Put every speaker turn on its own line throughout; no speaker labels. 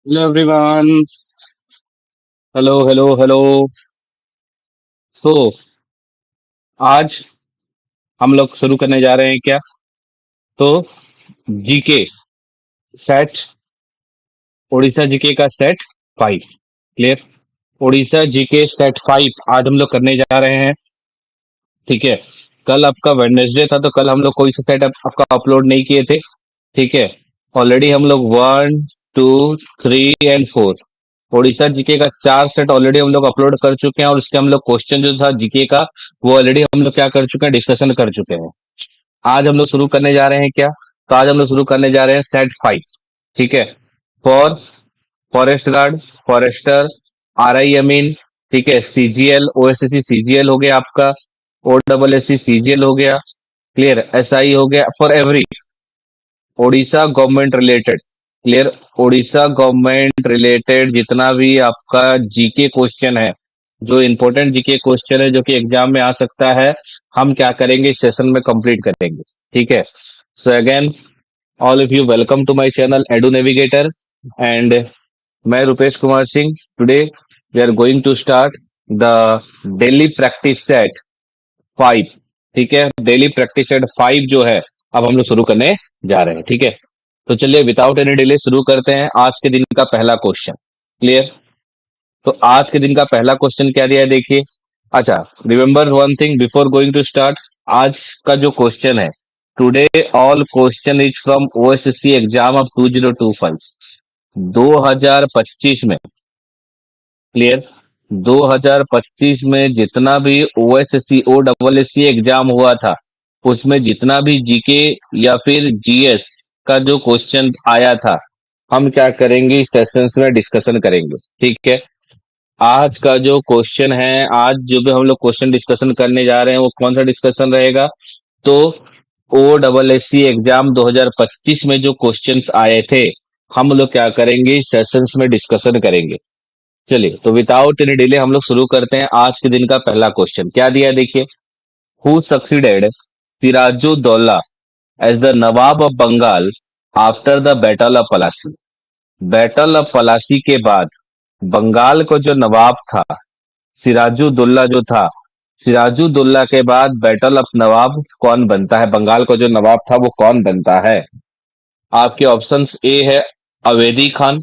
Hello everyone. Hello hello hello. So आज हम लोग शुरू करने जा रहे हैं क्या? तो जीके सेट, उड़ीसा जीके का set 5। Clear? Orissa GK set 5 आज हम लोग करने जा रहे हैं। ठीक है। कल आपका वेडनेसडे था तो कल हम लोग कोई सा सेट आपका अपलोड नहीं किए थे। ठीक है। ऑलरेडी हम लोग 1 2 3 एंड 4 उड़ीसा जीके का 4 सेट ऑलरेडी हम लोग अपलोड कर चुके हैं और उसके हम लोग क्वेश्चन जो था जीके का वो ऑलरेडी हम लोग क्या कर चुके हैं, डिस्कशन कर चुके हैं। आज हम लोग शुरू करने जा रहे हैं क्या? तो आज हम लोग शुरू करने जा रहे हैं सेट 5। ठीक है। For forest guard, forester, R I अमीन, ठीक है, सीजीएल, ओएसएससी सीजीएल हो गया आपका, O double S C CGL हो गया, क्लियर, एसआई हो गया, for every Odisha government related. Clear? Odisha government related जितना भी आपका जीके क्वेश्चन है, जो इंपॉर्टेंट जीके क्वेश्चन है जो कि एग्जाम में आ सकता है, हम क्या करेंगे इस सेशन में कंप्लीट करेंगे। ठीक है। So again all of you welcome to my channel Edu Navigator and मैं Rupesh Kumar Singh. Today we are going to start the daily practice set 5। ठीक है। डेली प्रैक्टिस सेट 5 जो है अब हम लोग शुरू करने जा रहे हैं। ठीक है। तो चलिए विदाउट एनी डिले शुरू करते हैं आज के दिन का पहला क्वेश्चन। क्लियर? तो आज के दिन का पहला क्वेश्चन क्या दिया है देखिए। अच्छा, remember one thing before going to start. आज का जो क्वेश्चन है, today all question is from OSSC exam of 2025 2025 में। क्लियर? 2025 में जितना भी OSSC O double S C exam हुआ था उसमें जितना भी जीके या फिर जीएस का जो क्वेश्चन आया था, हम क्या करेंगे इस सेशंस में डिस्कशन करेंगे। ठीक है। आज का जो क्वेश्चन है, आज जो भी हम लोग क्वेश्चन डिस्कशन करने जा रहे हैं वो कौन सा डिस्कशन रहेगा? तो O double S C exam 2025 में जो क्वेश्चंस आए थे हम लोग क्या करेंगे इस सेशंस में डिस्कशन करेंगे। चलिए तो विदाउट एनी डिले हम लोग शुरू करते हैं आज के दिन का पहला क्वेश्चन। क्या दिया है देखिए। Who succeeded Sirajuddaula as the nawab of Bengal after the battle of Plassey? Battle of Plassey के बाद बंगाल को जो नवाब था सिराजुद्दौला जो था, सिराजुद्दौला के बाद बैटल ऑफ नवाब कौन बनता है? बंगाल को जो नवाब था वो कौन बनता है? आपके ऑप्शंस ए है अवेदी खान,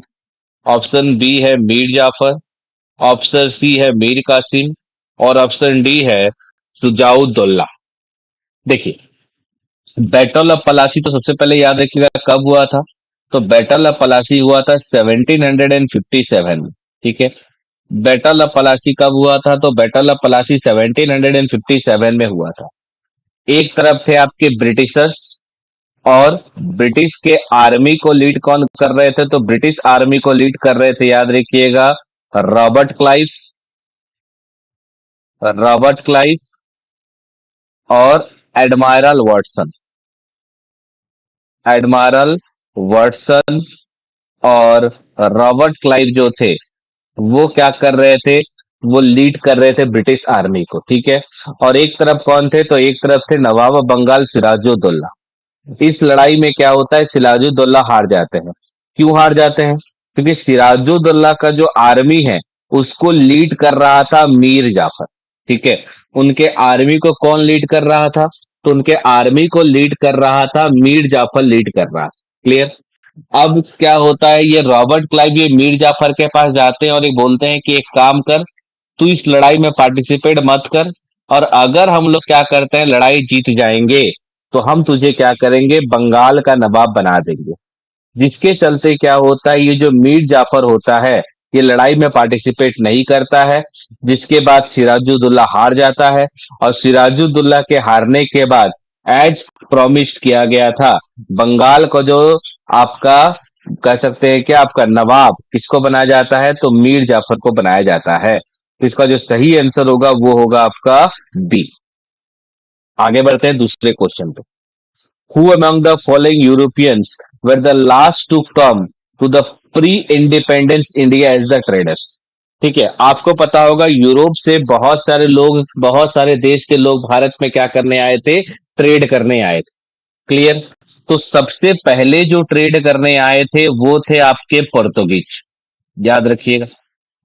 ऑप्शन बी है मीर जाफर, ऑप्शन सी है मीर कासिम और ऑप्शन डी है सुजाउद्दौला। देखिए, बैटल ऑफ पलासी तो सबसे पहले याद रखिएगा कब हुआ था। तो बैटल ऑफ पलासी हुआ था 1757 में। ठीक है। बैटल ऑफ पलासी कब हुआ था? तो बैटल ऑफ पलासी 1757 में हुआ था। एक तरफ थे आपके ब्रिटिशर्स और ब्रिटिश के आर्मी को लीड कौन कर रहे थे? तो ब्रिटिश आर्मी को लीड कर रहे थे, याद रखिएगा, रॉबर्ट क्लाइव, रॉबर्ट क्लाइव और एडमायरल वाटसन। एडमायरल वाटसन और रॉबर्ट क्लाइव जो थे वो क्या कर रहे थे? वो लीड कर रहे थे ब्रिटिश आर्मी को। ठीक है। और एक तरफ कौन थे? तो एक तरफ थे नवाब ऑफ बंगाल सिराजुद्दौला। इस लड़ाई में क्या होता है, सिराजुद्दौला हार जाते हैं। क्यों हार जाते हैं? क्योंकि सिराजुद्दौला का जो आर्मी है उसको लीड कर रहा था मीर जाफर। ठीक है। उनके आर्मी को कौन लीड कर रहा था? तो उनके आर्मी को लीड कर रहा था मीर जाफर, लीड कर रहा था। क्लियर? अब क्या होता है, ये रॉबर्ट क्लाइव ये मीर जाफर के पास जाते हैं और ये बोलते हैं कि एक काम कर, तू इस लड़ाई में पार्टिसिपेट मत कर, और अगर हम लोग क्या करते हैं लड़ाई जीत जाएंगे तो हम तुझे क्या करेंगे, बंगाल का नवाब बना देंगे। जिसके चलते क्या होता है, ये जो मीर जाफर होता है ये लड़ाई में पार्टिसिपेट नहीं करता है, जिसके बाद सिराजुद्दौला हार जाता है। और सिराजुद्दौला के हारने के बाद एज प्रॉमिस किया गया था, बंगाल को जो आपका कह सकते हैं कि आपका नवाब किसको बनाया जाता है? तो मीर जाफर को बनाया जाता है। तो इसका जो सही आंसर होगा वो होगा आपका बी। आगे बढ़ते हैं दूसरे क्वेश्चन पे। Who among the following Europeans were the last to come to the pre-independence India as the traders? ठीक है। आपको पता होगा यूरोप से बहुत सारे लोग, बहुत सारे देश के लोग भारत में क्या करने आए थे? ट्रेड करने आए थे। क्लियर? तो सबसे पहले जो ट्रेड करने आए थे वो थे आपके पुर्तगीज। याद रखिएगा।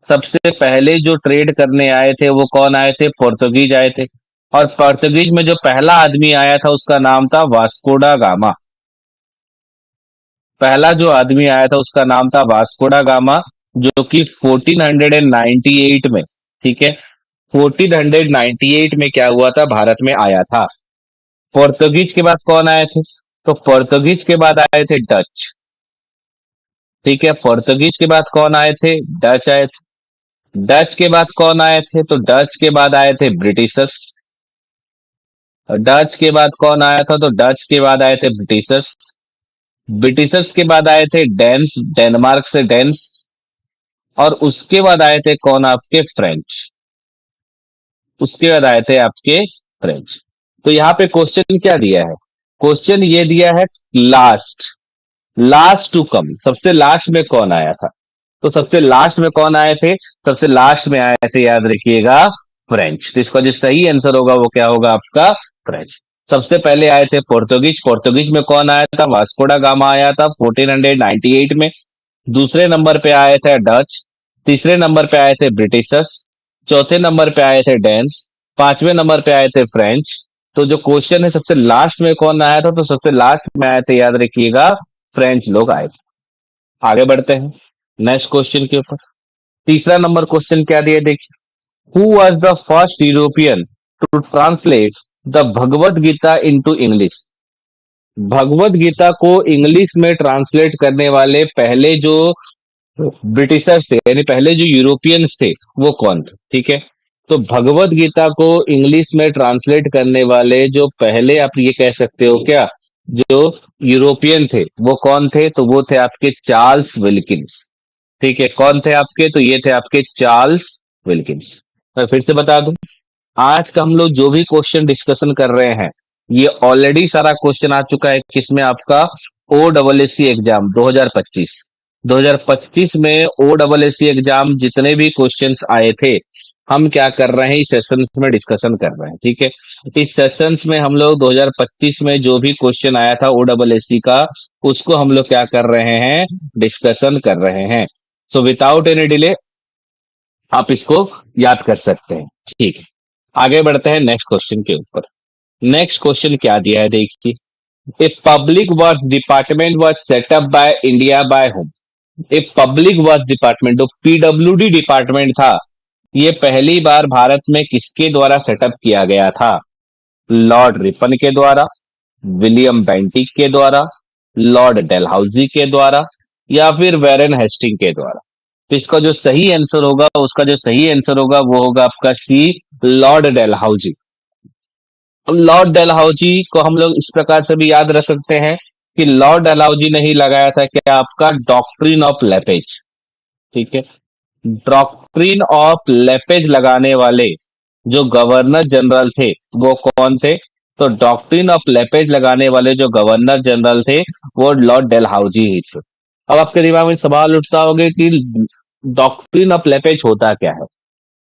सबसे पहले जो ट्रेड करने आए थे वो कौन आए थे? पोर्तुगीज आए थे। और पोर्तुगीज में जो पहला आदमी आया था उसका नाम था वास्कोडा गामा। पहला जो आदमी आया था उसका नाम था वास्कोडा गामा, जो कि 1498 में, ठीक है, 1498 में क्या हुआ था, भारत में आया था। पोर्तुगीज के बाद कौन आए थे? तो पोर्तुगीज के बाद आए थे डच। ठीक है, पोर्तुगीज के बाद कौन आए थे? डच आए थे। डच के बाद कौन आए थे? तो डच के बाद आए थे ब्रिटिशर्स। डच के बाद कौन आया था? तो डच के बाद आए थे ब्रिटिशर्स। ब्रिटिशर्स के बाद आए थे डेन्स, डेनमार्क से डेन्स। और उसके बाद आए थे कौन? आपके फ्रेंच। उसके बाद आए थे आपके फ्रेंच। तो यहाँ पे क्वेश्चन क्या दिया है? क्वेश्चन ये दिया है लास्ट, लास्ट टू कम, सबसे लास्ट में कौन आया था? तो सबसे लास्ट में कौन आए थे? सबसे लास्ट में आए थे, याद रखिएगा, फ्रेंच। तो इसका जो सही आंसर होगा वो क्या होगा आपका? फ्रेंच। सबसे पहले आए थे पोर्तुगीज। पोर्तुगीज में कौन आया था? वास्कोडा गामा आया था 1498 में। दूसरे नंबर पे आए थे डच। तीसरे नंबर पे आए थे ब्रिटिशर्स। चौथे नंबर पे आए थे डेन्स। पांचवें नंबर पे आए थे फ्रेंच। तो जो क्वेश्चन है सबसे लास्ट में कौन आया था, तो सबसे लास्ट में आए थे, याद रखिएगा, फ्रेंच लोग आए थे। आगे बढ़ते हैं नेक्स्ट क्वेश्चन के ऊपर। तीसरा नंबर क्वेश्चन क्या दिया देखिए। Who was the first European to translate the Bhagavad Gita into English? Bhagavad Gita को इंग्लिश में ट्रांसलेट करने वाले पहले जो ब्रिटिशर्स थे, यानी पहले जो यूरोपियंस थे, वो कौन थे? ठीक है, तो भगवत गीता को इंग्लिश में ट्रांसलेट करने वाले जो पहले, आप ये कह सकते हो क्या, जो यूरोपियन थे, वो कौन थे? तो वो थे आपके चार्ल्स विल्किंस। ठीक है, कौन थे आपके? तो ये थे आपके चार्ल्स विल्किंस। मैं फिर से बता दूं, आज का हम लोग जो भी क्वेश्चन डिस्कशन कर रहे हैं, ये ऑलरेडी सारा क्वेश्चन आ चुका है किसमें? आपका O double S C exam 2025। 2025 में O double S C exam जितने भी क्वेश्चंस आए थे, हम क्या कर रहे हैं, इस सेशंस में डिस्कशन कर रहे हैं। ठीक है, इस सेशंस में हम लोग 2025 में जो भी क्वेश्चन आया था ओ डबल एस सी का, उसको हम लोग क्या कर रहे हैं, डिस्कशन कर रहे हैं। सो विदाउट एनी डिले आप इसको याद कर सकते हैं। ठीक है, आगे बढ़ते हैं नेक्स्ट क्वेश्चन के ऊपर। नेक्स्ट क्वेश्चन क्या दिया है देखिए। A public works department was setup by India by home? A public works department, जो पीडब्ल्यूडी डिपार्टमेंट था, ये पहली बार भारत में किसके द्वारा सेटअप किया गया था? लॉर्ड रिपन के द्वारा, विलियम बेंटिक के द्वारा, लॉर्ड डेलहाउजी के द्वारा, या फिर वेरेन हेस्टिंग के द्वारा? तो इसका जो सही आंसर होगा, उसका जो सही आंसर होगा वो होगा आपका सी, लॉर्ड डेलहाउजी। लॉर्ड डेलहाउजी को हम लोग इस प्रकार से भी याद रख सकते हैं कि लॉर्ड डेलहाउजी ने ही लगाया था क्या, आपका डॉक्ट्रिन ऑफ लेपेज। ठीक है, डॉक्ट्रिन ऑफ लेपेज लगाने वाले जो गवर्नर जनरल थे वो कौन थे? तो डॉक्ट्रिन ऑफ लेपेज लगाने वाले जो गवर्नर जनरल थे वो लॉर्ड डेलहाउजी ही थे। अब आपके दिमाग में सवाल उठता होगा कि डॉक्ट्रिन ऑफ लेपेज होता क्या है?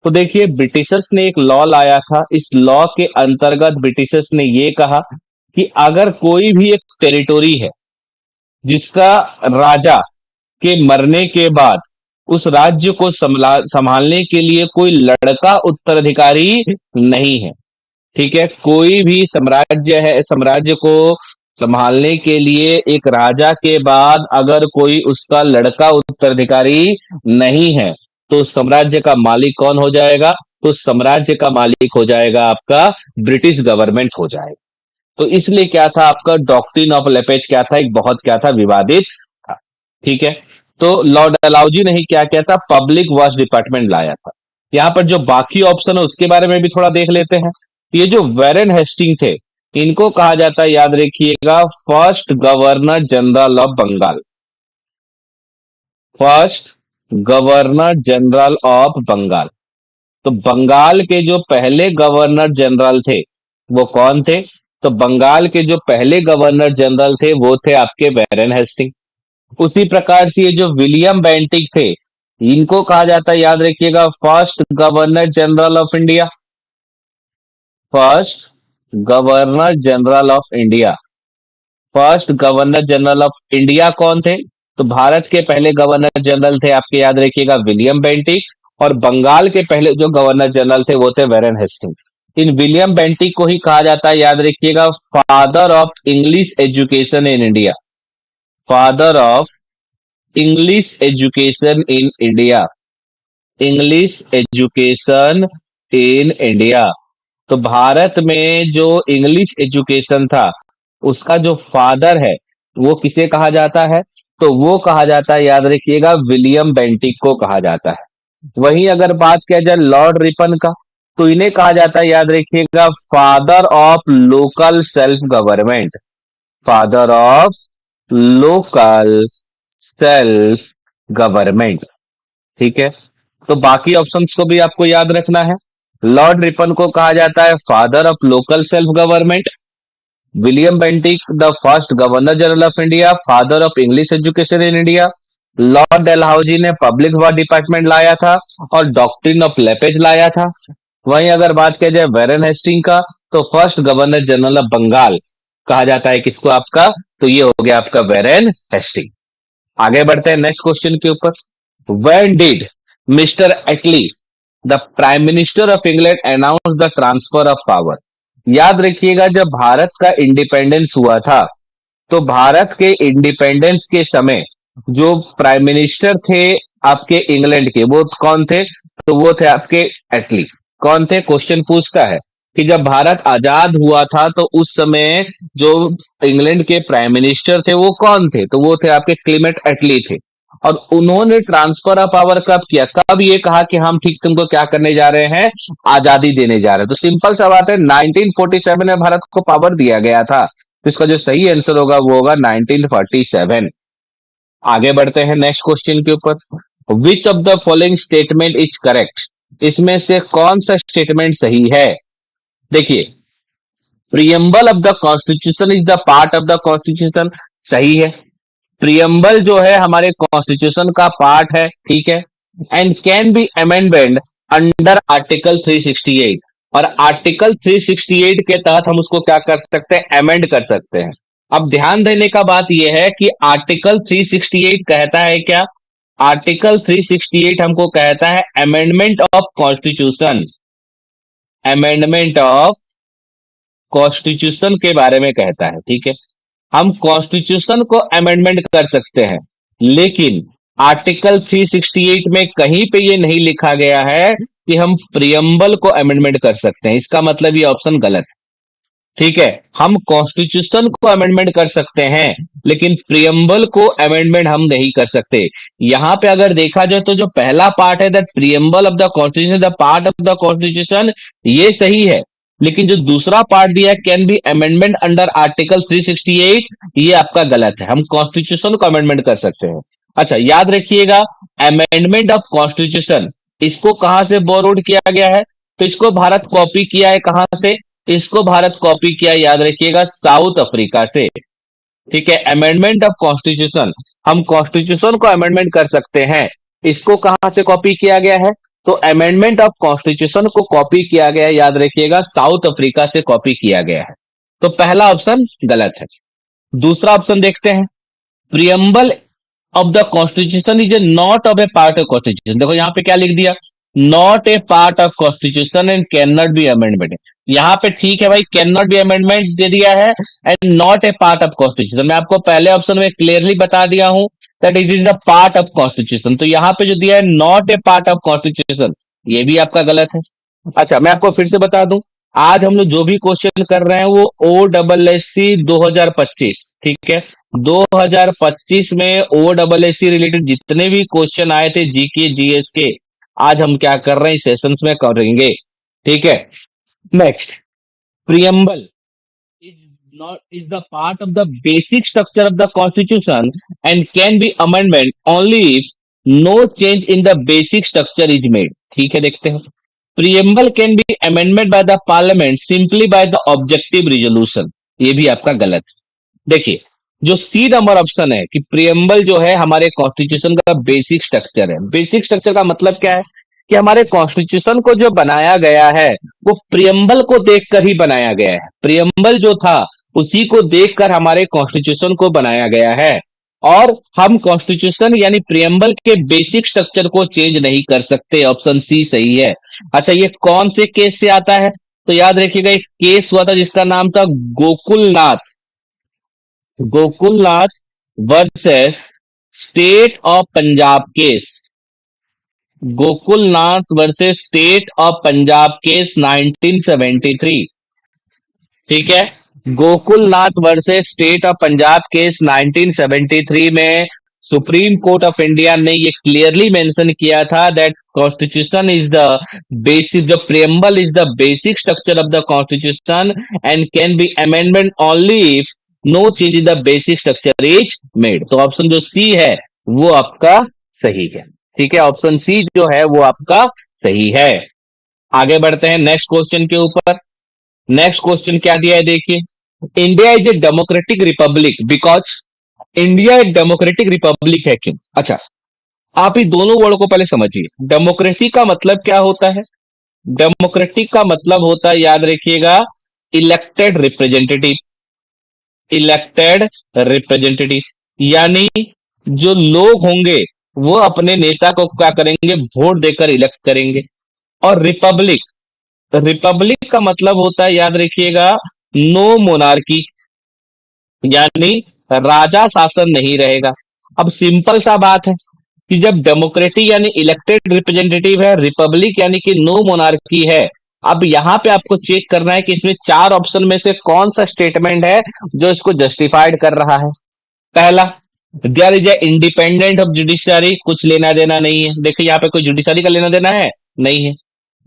तो देखिए, ब्रिटिशर्स ने एक लॉ लाया था। इस लॉ के अंतर्गत ब्रिटिशर्स ने ये कहा कि अगर कोई भी एक टेरिटोरी है जिसका राजा के मरने के बाद उस राज्य को संभालने के लिए कोई लड़का उत्तराधिकारी नहीं है, ठीक है, कोई भी साम्राज्य है, साम्राज्य को संभालने के लिए एक राजा के बाद अगर कोई उसका लड़का उत्तराधिकारी नहीं है, तो उस साम्राज्य का मालिक कौन हो जाएगा? तो साम्राज्य का मालिक हो जाएगा आपका ब्रिटिश गवर्नमेंट हो जाएगा। तो इसलिए क्या था, आपका डॉक्ट्रिन ऑफ लेपेज क्या था, एक बहुत क्या था, विवादित था। ठीक है, तो लॉर्ड डलहौजी ने ही क्या किया था, पब्लिक वर्क्स डिपार्टमेंट लाया था। यहाँ पर जो बाकी ऑप्शन है उसके बारे में भी थोड़ा देख लेते हैं। ये जो वेरेन हेस्टिंग थे, इनको कहा जाता है, याद रखिएगा, first governor general of Bengal. First governor general of Bengal. तो बंगाल के जो पहले गवर्नर जनरल थे वो कौन थे? तो बंगाल के जो पहले गवर्नर जनरल थे वो थे आपके वेरेन हेस्टिंग। उसी प्रकार से ये जो विलियम बेंटिक थे, इनको कहा जाता है, याद रखिएगा, first governor general of India. First governor general of India. First governor general of India कौन थे? तो भारत के पहले गवर्नर जनरल थे आपके, याद रखिएगा, विलियम बेंटिक। और बंगाल के पहले जो गवर्नर जनरल थे वो थे वेरन हेस्टिंग। इन विलियम बेंटिक को ही कहा जाता है, याद रखिएगा, father of English education in India. Father of English education in India. English education in India. तो भारत में जो इंग्लिश एजुकेशन था उसका जो फादर है वो किसे कहा जाता है? तो वो कहा जाता है, याद रखिएगा, विलियम बेंटिक को कहा जाता है। वहीं अगर बात किया जाए लॉर्ड रिपन का, तो इन्हें कहा जाता है, याद रखिएगा, father of local self government. Father of local self government. ठीक है, तो बाकी ऑप्शंस को भी आपको याद रखना है। लॉर्ड रिपन को कहा जाता है father of local self government. William Bentinck the first governor general of India, father of English education in India. Lord Dalhousie ने पब्लिक वर्क डिपार्टमेंट लाया था और डॉक्ट्रिन ऑफ लेपेज लाया था। वहीं अगर बात किया जाए वेरन हेस्टिंग का, तो first governor general of Bengal कहा जाता है किसको आपका? तो ये हो गया आपका वेरन हेस्टिंग। आगे बढ़ते हैं नेक्स्ट क्वेश्चन के ऊपर। When did Mr. Attlee, the Prime Minister of England, announce the transfer of power? याद रखिएगा, जब भारत का इंडिपेंडेंस हुआ था तो भारत के इंडिपेंडेंस के समय जो प्राइम मिनिस्टर थे आपके इंग्लैंड के, वो कौन थे? तो वो थे आपके एटली। कौन थे? क्वेश्चन पूछता है कि जब भारत आजाद हुआ था तो उस समय जो इंग्लैंड के प्राइम मिनिस्टर थे वो कौन थे? तो वो थे आपके क्लीमेंट एटली थे। और उन्होंने ट्रांसफर ऑफ पावर कब किया? कब ये कहा कि हम ठीक तुमको क्या करने जा रहे हैं? आजादी देने जा रहे हैं। तो सिंपल सा बात है, 1947 में भारत को पावर दिया गया था। तो इसका जो सही आंसर होगा वो होगा 1947। आगे बढ़ते हैं नेक्स्ट क्वेश्चन के ऊपर। Which of the following statement is correct? इसमें से कौन सा स्टेटमेंट सही है? देखिए, preamble of the constitution is the part of the constitution, सही है। प्रियम्बल जो है हमारे कॉन्स्टिट्यूशन का पार्ट है, ठीक है। And can be amendment under article 368, और आर्टिकल 368 के तहत हम उसको क्या कर सकते हैं? अमेंड कर सकते हैं। अब ध्यान देने का बात यह है कि आर्टिकल 368 कहता है क्या? आर्टिकल 368 हमको कहता है amendment of constitution. Amendment of constitution के बारे में कहता है, ठीक है। हम कॉन्स्टिट्यूशन को अमेंडमेंट कर सकते हैं, लेकिन आर्टिकल 368 में कहीं पे ये नहीं लिखा गया है कि हम प्रियम्बल को अमेंडमेंट कर सकते हैं। इसका मतलब ये ऑप्शन गलत है, ठीक है। हम कॉन्स्टिट्यूशन को अमेंडमेंट कर सकते हैं लेकिन प्रियम्बल को अमेंडमेंट हम नहीं कर सकते। यहां पे अगर देखा जाए तो जो पहला पार्ट है, that preamble of the constitution, the part of the constitution, ये सही है। लेकिन जो दूसरा पार्ट दिया, can be amendment under article 368, ये आपका गलत है। हम कॉन्स्टिट्यूशन को अमेंडमेंट कर सकते हैं। अच्छा, याद रखिएगा, अमेंडमेंट ऑफ कॉन्स्टिट्यूशन, इसको कहां से बोरोड किया गया है? तो इसको भारत कॉपी किया है कहां से? इसको भारत कॉपी किया, याद रखिएगा, साउथ अफ्रीका से, ठीक है। अमेंडमेंट ऑफ कॉन्स्टिट्यूशन, हम कॉन्स्टिट्यूशन को अमेंडमेंट कर सकते हैं। इसको कहां से कॉपी किया गया है? तो अमेंडमेंट ऑफ कॉन्स्टिट्यूशन को कॉपी किया गया, याद रखिएगा, साउथ अफ्रीका से कॉपी किया गया है। तो पहला ऑप्शन गलत है। दूसरा ऑप्शन देखते हैं, preamble of the constitution is a not of A part of constitution. देखो यहां पे क्या लिख दिया, not a part of constitution and can not B amendment. यहां पे ठीक है भाई, कैन नॉट बी अमेंडमेंट दे दिया है and not a part of constitution. मैं आपको पहले ऑप्शन में क्लियरली बता दिया हूं that is the part of constitution. तो यहां पे जो दिया है not a part of constitution, ये भी आपका गलत है। अच्छा, मैं आपको फिर से बता दूं, आज हम लोग जो भी क्वेश्चन कर रहे हैं वो OSSC 2025, ठीक है। 2025 में OSSC रिलेटेड जितने भी क्वेश्चन आए थे जीके जीएस के, आज हम क्या कर रहे हैं, सेशंस में करेंगे, ठीक है। Next, preamble is the part of the basic structure of the constitution and can be amendment only if no change in the basic structure is made, ठीक है। देखते हैं, preamble can be amendment by the parliament simply by the objective resolution, ये भी आपका गलत है। देखिए, जो सी नंबर ऑप्शन है कि प्रियम्बल जो है हमारे कॉन्स्टिट्यूशन का बेसिक स्ट्रक्चर है। बेसिक स्ट्रक्चर का मतलब क्या है कि हमारे कॉन्स्टिट्यूशन को जो बनाया गया है वो प्रियम्बल को देखकर ही बनाया गया है। प्रियम्बल जो था उसी को देखकर हमारे कॉन्स्टिट्यूशन को बनाया गया है। और हम कॉन्स्टिट्यूशन यानी प्रियम्बल के बेसिक स्ट्रक्चर को चेंज नहीं कर सकते। ऑप्शन सी सही है। अच्छा, ये कौन से केस से आता है? तो याद रखिएगा, एक केस हुआ था जिसका नाम था Gokulnath, Gokulnath versus state of Punjab case, Gokulnath versus state of Punjab case 1973। ठीक है, Gokulnath versus state of Punjab case 1973 में सुप्रीम कोर्ट ऑफ इंडिया ने ये क्लियरली मेंशन किया था that constitution is the basic, the preamble is the basic structure of the constitution and can be amendment only if no change in the basic structure is made. तो option जो C है वो आपका सही है। ठीक है, ऑप्शन सी जो है वो आपका सही है। आगे बढ़ते हैं नेक्स्ट क्वेश्चन के ऊपर। नेक्स्ट क्वेश्चन क्या दिया है देखिए, India is a democratic Republic because, India एक डेमोक्रेटिक रिपब्लिक है क्यों? अच्छा, आप ही दोनों वर्ड को पहले समझिए। डेमोक्रेसी का मतलब क्या होता है? डेमोक्रेटिक का मतलब होता है, याद रखिएगा, इलेक्टेड रिप्रेजेंटेटिव, इलेक्टेड रिप्रेजेंटेटिव यानी जो लोग होंगे वो अपने नेता को क्या करेंगे? वोट देकर इलेक्ट करेंगे। और रिपब्लिक, रिपब्लिक का मतलब होता है, याद रखिएगा, नो मोनार्की यानी राजा शासन नहीं रहेगा। अब सिंपल सा बात है कि जब डेमोक्रेटिक यानी इलेक्टेड रिप्रेजेंटेटिव है, रिपब्लिक यानी कि नो मोनार्की है, अब यहां पे आपको चेक करना है कि इसमें चार ऑप्शन में से कौन सा स्टेटमेंट है जो इसको जस्टिफाइड कर रहा है। पहला, there is a independent of judiciary, कुछ लेना देना नहीं है। देखिए यहां पे कोई जुडिशरी का लेना देना है नहीं है।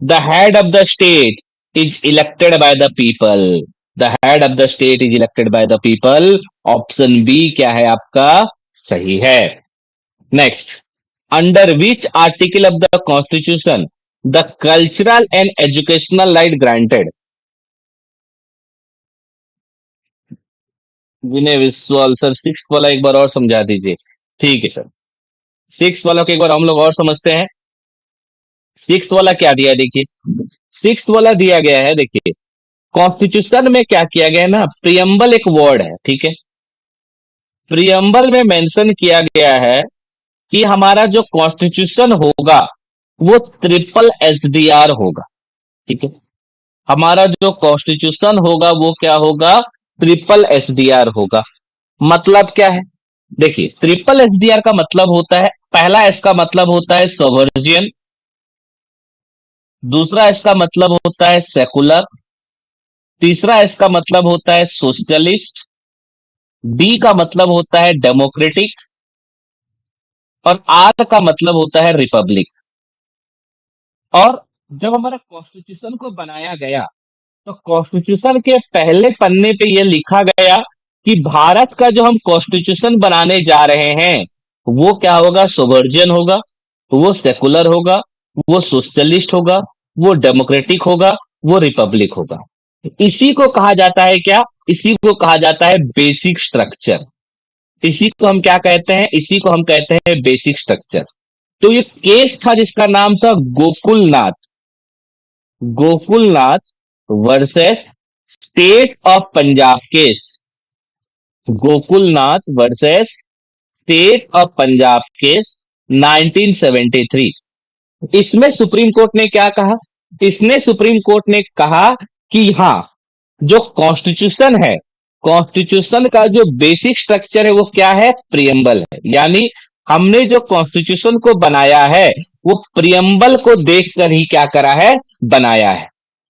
The head of the state is elected by the people, the head of the state is elected by the people. Option B क्या है आपका? सही है। Next, under which article of the constitution the cultural and educational right granted? Vinay Vishwal sir, six वाला एक बार और समझा दीजिए। ठीक है सर, सिक्स वाला को एक बार हम लोग और समझते हैं। सिक्स वाला क्या दिया है देखिए, सिक्स वाला दिया गया है, देखिए कॉन्स्टिट्यूशन में क्या किया गया है ना, प्रियम्बल एक वर्ड है, ठीक है। प्रियम्बल में मेंशन किया गया है कि हमारा जो कॉन्स्टिट्यूशन होगा वो ट्रिपल एसडीआर होगा, ठीक है। हमारा जो कॉन्स्टिट्यूशन होगा वो क्या होगा? ट्रिपल एसडीआर होगा। मतलब क्या है? देखिए ट्रिपल एसडीआर का मतलब होता है, पहला इसका मतलब होता है सोवर्जियन, दूसरा इसका मतलब होता है सेकुलर, तीसरा इसका मतलब होता है सोशलिस्ट, डी का मतलब होता है डेमोक्रेटिक और आर का मतलब होता है रिपब्लिक। और जब हमारा कॉन्स्टिट्यूशन को बनाया गया तो कॉन्स्टिट्यूशन के पहले पन्ने पे यह लिखा गया कि भारत का जो हम कॉन्स्टिट्यूशन बनाने जा रहे हैं वो क्या होगा? सोवर्जियन होगा, वो सेकुलर होगा, वो सोशलिस्ट होगा, वो डेमोक्रेटिक होगा, वो रिपब्लिक होगा। इसी को कहा जाता है क्या? इसी को कहा जाता है बेसिक स्ट्रक्चर। इसी को हम क्या कहते हैं? इसी को हम कहते हैं बेसिक स्ट्रक्चर। तो ये केस था जिसका नाम था Gokulnath, Gokulnath versus state of Punjab case, Gokulnath versus state of Punjab case 1973। इसमें सुप्रीम कोर्ट ने क्या कहा? इसने सुप्रीम कोर्ट ने कहा कि हां, जो कॉन्स्टिट्यूशन है, कॉन्स्टिट्यूशन का जो बेसिक स्ट्रक्चर है वो क्या है? प्रियम्बल है। यानी हमने जो कॉन्स्टिट्यूशन को बनाया है वो प्रियम्बल को देखकर ही क्या करा है? बनाया है।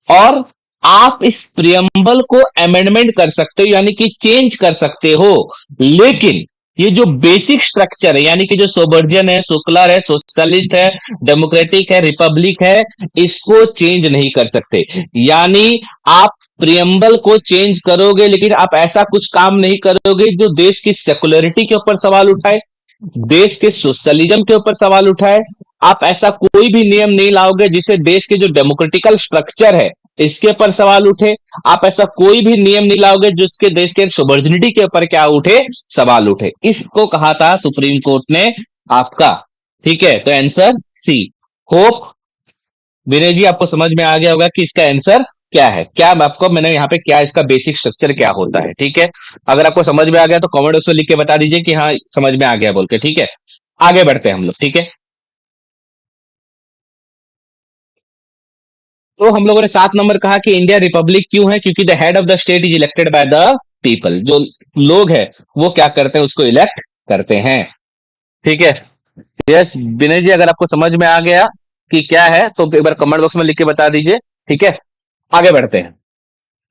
और आप इस प्रियम्बल को अमेंडमेंट कर सकते हो यानी कि चेंज कर सकते हो, लेकिन ये जो बेसिक स्ट्रक्चर है यानी कि जो सोवर्जियन है, सेकुलर है, सोशलिस्ट है, डेमोक्रेटिक है, रिपब्लिक है, इसको चेंज नहीं कर सकते। यानी आप प्रियम्बल को चेंज करोगे लेकिन आप ऐसा कुछ काम नहीं करोगे जो देश की सेकुलरिटी के ऊपर सवाल उठाए, देश के सोशलिज्म के ऊपर सवाल उठाए। आप ऐसा कोई भी नियम नहीं लाओगे जिससे देश के जो डेमोक्रेटिकल स्ट्रक्चर है इसके ऊपर सवाल उठे। आप ऐसा कोई भी नियम नहीं लाओगे जिसके देश के सोवर्जिनिटी के ऊपर क्या उठे? सवाल उठे। इसको कहा था सुप्रीम कोर्ट ने आपका। ठीक है, तो आंसर सी। होप विनय जी, आपको समझ में आ गया होगा कि इसका आंसर क्या है। क्या आपको मैंने यहाँ पे क्या इसका बेसिक स्ट्रक्चर क्या होता है, ठीक है। अगर आपको समझ में आ गया तो कमेंट बॉक्स में लिख के बता दीजिए कि हाँ समझ में आ गया बोल के, ठीक है। आगे बढ़ते हैं हम लोग, ठीक है। तो हम लोगों ने 7 नंबर कहा कि इंडिया रिपब्लिक क्यों है, क्योंकि the head of the state is elected by the people. जो लोग हैं वो क्या करते हैं, उसको इलेक्ट करते हैं, ठीक है। यस विनय जी, अगर आपको समझ में आ गया कि क्या है तो एक बार कमेंट बॉक्स में लिख के बता दीजिए, ठीक है। आगे बढ़ते हैं।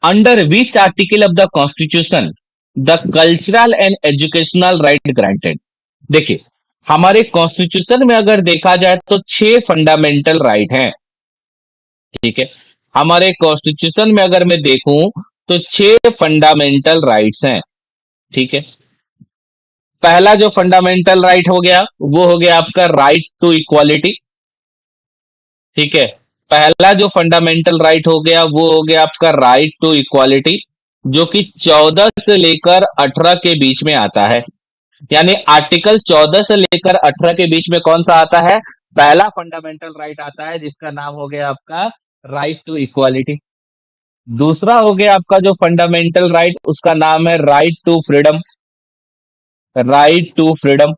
Under which article of the constitution the cultural and educational right granted. देखिए, हमारे कॉन्स्टिट्यूशन में अगर देखा जाए तो 6 फंडामेंटल राइट हैं, ठीक है। हमारे कॉन्स्टिट्यूशन में अगर मैं देखूं तो 6 फंडामेंटल राइट्स हैं, ठीक है। पहला जो फंडामेंटल राइट हो गया वो हो गया आपका राइट टू इक्वालिटी, ठीक है। पहला जो फंडामेंटल राइट हो गया वो हो गया आपका राइट टू इक्वालिटी, जो कि 14 से लेकर 18 के बीच में आता है। यानी आर्टिकल 14 से लेकर 18 के बीच में कौन सा आता है, पहला फंडामेंटल राइट आता है, जिसका नाम हो गया आपका राइट टू इक्वालिटी। दूसरा हो गया आपका जो फंडामेंटल राइट, उसका नाम है right to freedom, right to freedom.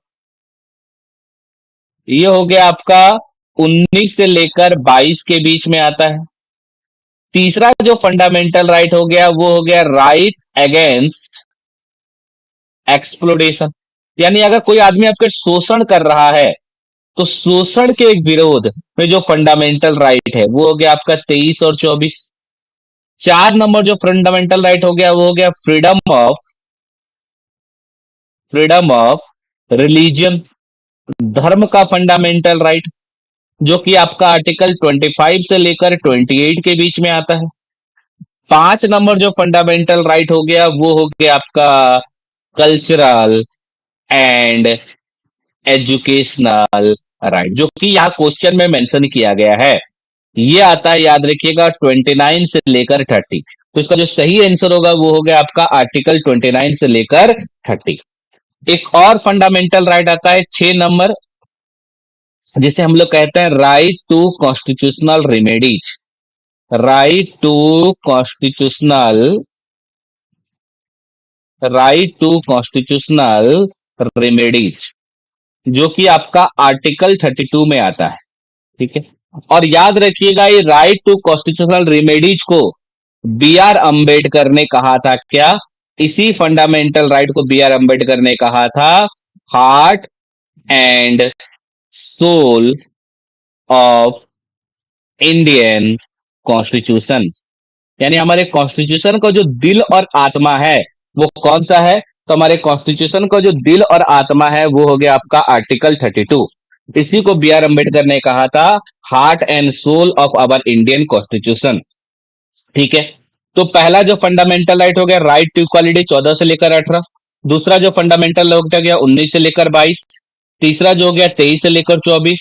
ये हो गया आपका 19 से लेकर 22 के बीच में आता है। तीसरा जो फंडामेंटल राइट हो गया वो हो गया राइट अगेंस्ट एक्सप्लोडेशन। यानी अगर कोई आदमी आपके शोषण कर रहा है तो शोषण के विरोध में जो फंडामेंटल राइट है वो हो गया आपका 23 और 24। 4 नंबर जो फंडामेंटल राइट हो गया वो हो गया फ्रीडम ऑफ रिलीजन, धर्म का फंडामेंटल राइट, जो कि आपका आर्टिकल 25 से लेकर 28 के बीच में आता है। 5 नंबर जो फंडामेंटल राइट हो गया वो हो गया आपका कल्चरल एंड एजुकेशनल राइट, जो कि यहाँ क्वेश्चन में मेंशन किया गया है। ये आता है, याद रखिएगा, 29 से लेकर 30। तो इसका जो सही आंसर होगा वो हो गया आपका आर्टिकल 29 से लेकर 30। एक और फंडामेंटल राइट आता है 6 नंबर, जिसे हम लोग कहते हैं right to constitutional remedies, right to constitutional remedies, जो कि आपका आर्टिकल 32 में आता है, ठीक है। और याद रखिएगा ये राइट टू कॉन्स्टिट्यूशनल रेमेडीज को बी आर अंबेडकर ने कहा था क्या, इसी फंडामेंटल राइट को बी आर अंबेडकर ने कहा था heart and soul of Indian constitution. यानी हमारे कॉन्स्टिट्यूशन का जो दिल और आत्मा है वो कौन सा है, तो हमारे कॉन्स्टिट्यूशन का जो दिल और आत्मा है वो हो गया आपका आर्टिकल 32। इसी को बी आर अंबेडकर ने कहा था heart and soul of our Indian constitution, ठीक है। तो पहला जो फंडामेंटल राइट हो गया राइट टू इक्वालिटी 14 से लेकर 18। दूसरा जो फंडामेंटल राइट हो गया 19 से लेकर 22। तीसरा जो हो गया 23 से लेकर 24।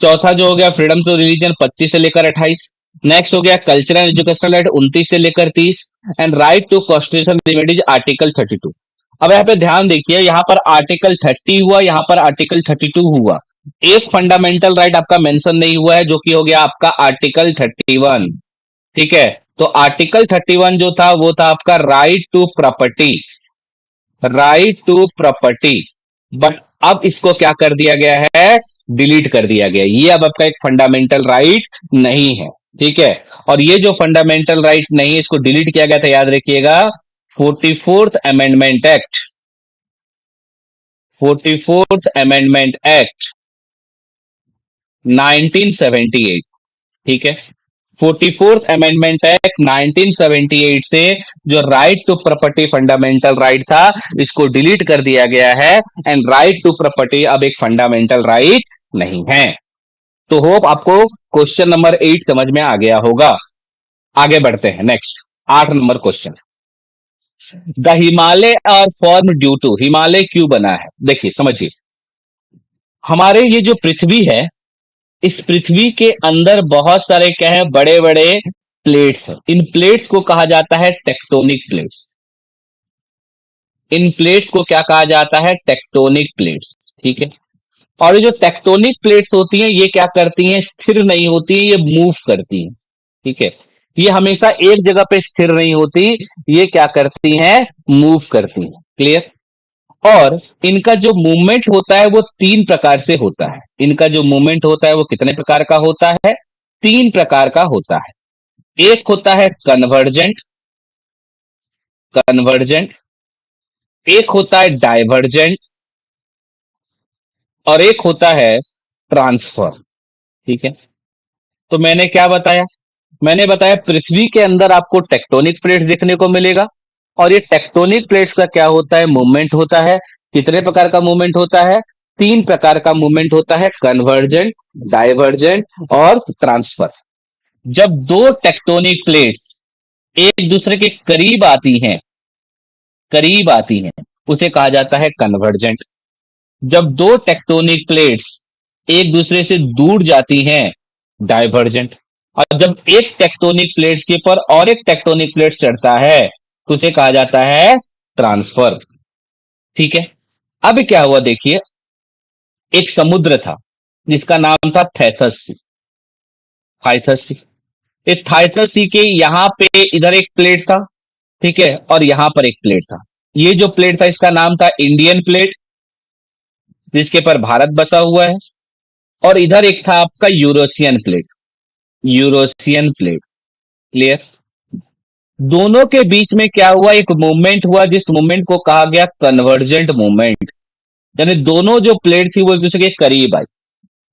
चौथा जो हो गया फ्रीडम टू रिलीजन 25 से लेकर 28। नेक्स्ट हो गया कल्चरल एंड एजुकेशनल राइट 29 से लेकर 30। And right to constitution remedies article 32। अब यहाँ पे ध्यान देखिए, यहाँ पर आर्टिकल 30 हुआ, यहाँ पर आर्टिकल 32 हुआ। एक फंडामेंटल राइट आपका मेंशन नहीं हुआ है, जो कि हो गया आपका आर्टिकल 31, ठीक है। तो आर्टिकल 31 जो था वो था आपका right to property, right to property. But अब इसको क्या कर दिया गया है, डिलीट कर दिया गया। ये अब आपका एक फंडामेंटल राइट नहीं है, ठीक है। और ये जो फंडामेंटल राइट नहीं है इसको डिलीट किया गया था, याद रखिएगा, 44th amendment act, 44th amendment act 1978, ठीक है। 44th अमेंडमेंट एक्ट 1978 से जो right to property fundamental right था इसको डिलीट कर दिया गया है, एंड राइट टू प्रॉपर्टी अब एक फंडामेंटल राइट नहीं है। तो होप आपको क्वेश्चन नंबर 8 समझ में आ गया होगा। आगे बढ़ते हैं next 8 number question. The Himalaya are form due to, Himalaya क्यों बना है, देखिए समझिए। हमारे ये जो पृथ्वी है, इस पृथ्वी के अंदर बहुत सारे क्या है, बड़े बड़े प्लेट्स हैं। इन प्लेट्स को कहा जाता है टेक्टोनिक प्लेट्स। इन प्लेट्स को क्या कहा जाता है, टेक्टोनिक प्लेट्स, ठीक है। और ये जो टेक्टोनिक प्लेट्स होती हैं ये क्या करती हैं, स्थिर नहीं होती हैं, ये मूव करती हैं। ठीक है, ये हमेशा एक जगह पे स्थिर नहीं होती, ये क्या करती हैं, मूव करती हैं। क्लियर। और इनका जो मूवमेंट होता है वो तीन प्रकार से होता है। इनका जो मूवमेंट होता है वो कितने प्रकार का होता है, तीन प्रकार का होता है। एक होता है कन्वर्जेंट, कन्वर्जेंट, एक होता है डाइवर्जेंट, और एक होता है ट्रांसफर। ठीक है, तो मैंने क्या बताया, मैंने बताया पृथ्वी के अंदर आपको टेक्टोनिक प्लेट्स देखने को मिलेगा, और ये टेक्टोनिक प्लेट्स का क्या होता है, मूवमेंट होता है। कितने प्रकार का मूवमेंट होता है, तीन प्रकार का मूवमेंट होता है, कन्वर्जेंट, डाइवर्जेंट और ट्रांसफर। जब दो टेक्टोनिक प्लेट्स एक दूसरे के करीब आती हैं, करीब आती हैं, उसे कहा जाता है कन्वर्जेंट। जब दो टेक्टोनिक प्लेट्स एक दूसरे से दूर जाती हैं, डाइवर्जेंट। और जब एक टेक्टोनिक प्लेट्स के ऊपर और एक टेक्टोनिक प्लेट चढ़ता है तो उसे कहा जाता है ट्रांसफर। ठीक है, अब क्या हुआ देखिए, एक समुद्र था जिसका नाम था थैथस सी, थाइथस सी। इस थाइथस सी के यहां पे इधर एक प्लेट था, ठीक है, और यहां पर एक प्लेट था। ये जो प्लेट था इसका नाम था इंडियन प्लेट, जिसके पर भारत बसा हुआ है। और इधर एक था आपका Eurasian plate, Eurasian plate. Clear. दोनों के बीच में क्या हुआ, एक मूवमेंट हुआ जिस मूवमेंट को कहा गया कन्वर्जेंट मूवमेंट। यानी दोनों जो प्लेट थी वो एक दूसरे के करीब आई।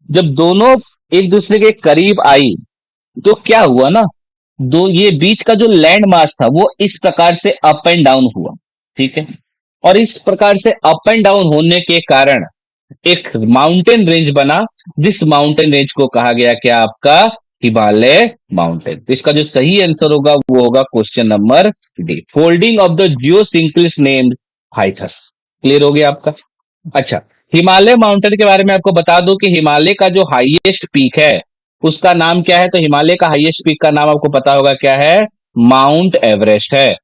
जब दोनों एक दूसरे के करीब आई तो क्या हुआ ना, दो ये बीच का जो लैंड मास था वो इस प्रकार से अप एंड डाउन हुआ। ठीक है, और इस प्रकार से अप एंड डाउन होने के कारण एक माउंटेन रेंज बना, जिस माउंटेन रेंज को कहा गया क्या, आपका हिमालय माउंटेन। तो इसका जो सही आंसर होगा वो होगा question number D, folding of the geosynclines named Tethys. Clear हो गया आपका। अच्छा, हिमालय माउंटेन के बारे में आपको बता दूं कि हिमालय का जो हाईएस्ट पीक है उसका नाम क्या है। तो हिमालय का हाईएस्ट पीक का नाम आपको पता होगा क्या है, माउंट एवरेस्ट है।